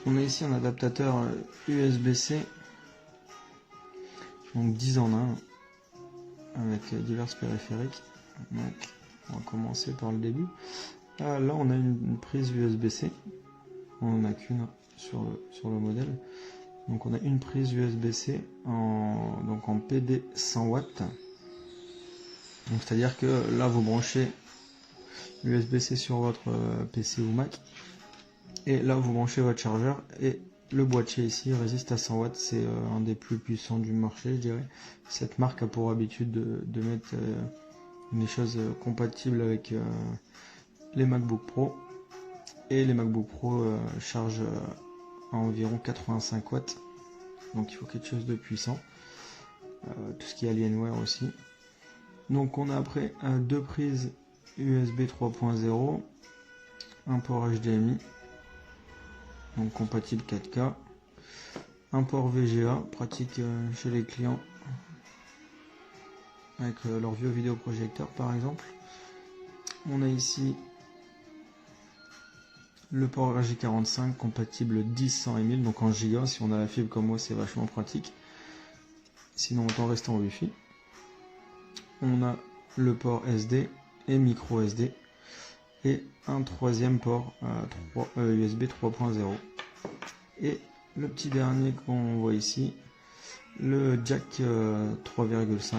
On a ici un adaptateur USB-C, donc 10 en 1, avec divers périphériques. Donc, on va commencer par le début. Là, on a une prise USB-C. On n'en a qu'une sur le modèle. Donc, on a une prise USB-C en PD 100 watts. Donc, c'est-à-dire que là, vous branchez USB-C sur votre PC ou Mac. Et là, vous branchez votre chargeur. Et le boîtier ici résiste à 100 watts. C'est un des plus puissants du marché, je dirais. Cette marque a pour habitude de mettre des choses compatibles avec les MacBook Pro. Et les MacBook Pro chargent à environ 85 watts. Donc il faut quelque chose de puissant. Tout ce qui est Alienware aussi. Donc on a après deux prises USB 3.0, un port HDMI, donc compatible 4K, un port VGA, pratique chez les clients avec leur vieux vidéoprojecteur par exemple. On a ici le port RJ45 compatible 10, 100 et 1000, donc en giga. Si on a la fibre comme moi, c'est vachement pratique. Sinon, autant rester en Wi-Fi. On a le port SD et micro SD. Et un troisième port USB 3.0. Et le petit dernier qu'on voit ici, le jack 3,5,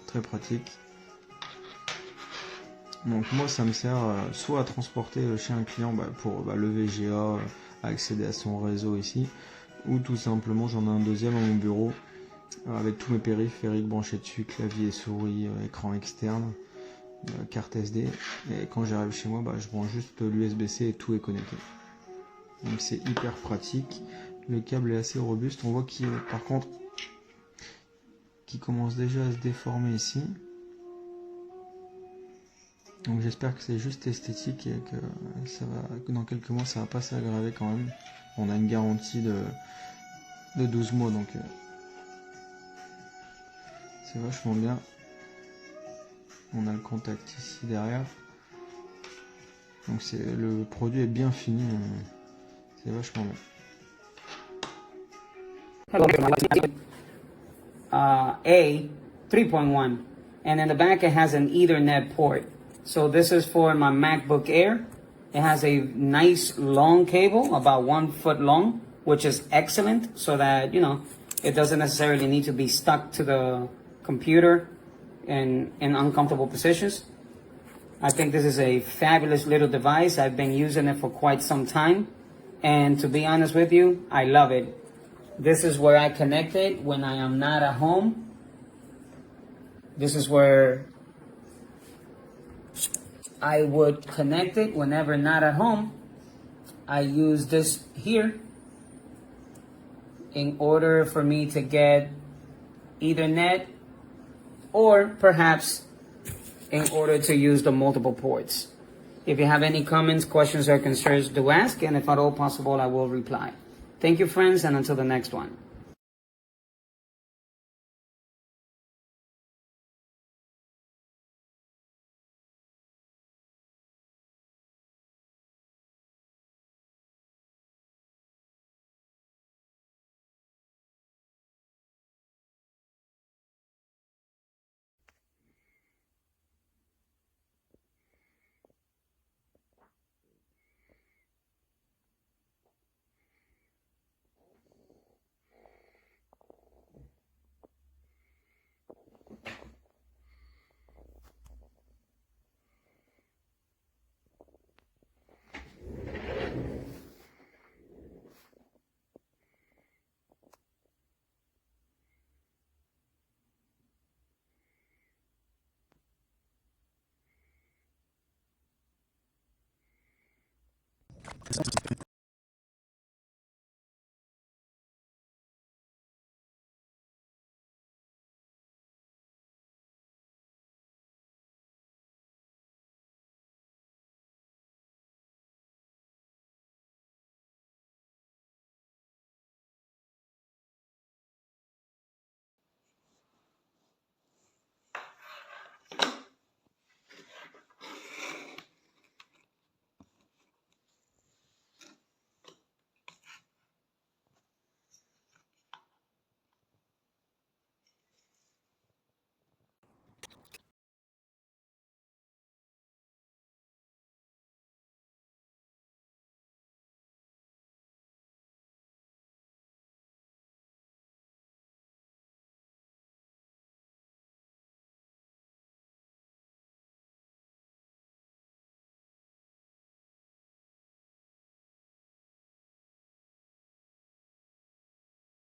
très pratique. Donc moi ça me sert soit à transporter chez un client pour le VGA, accéder à son réseau ici, ou tout simplement j'en ai un deuxième à mon bureau avec tous mes périphériques branchés dessus, clavier, souris, écran externe, carte SD, et quand j'arrive chez moi je branche juste l'USB-C et tout est connecté. Donc c'est hyper pratique, le câble est assez robuste, on voit qu'il par contre qui commence déjà à se déformer ici. Donc j'espère que c'est juste esthétique et que dans quelques mois ça va pas s'aggraver quand même. On a une garantie de 12 mois donc c'est vachement bien. On a le contact ici derrière. Donc le produit est bien fini, c'est vachement bien. A 3.1, and in the back it has an Ethernet port. So this is for my MacBook Air. It has a nice long cable, about 1 foot long, which is excellent so that, it doesn't necessarily need to be stuck to the computer in uncomfortable positions. I think this is a fabulous little device. I've been using it for quite some time. And to be honest with you, I love it. This is where I connect it when I am not at home. This is where I would connect it whenever not at home. I use this here in order for me to get Ethernet, or perhaps in order to use the multiple ports. If you have any comments, questions, or concerns, do ask, and if at all possible, I will reply. Thank you, friends, and until the next one.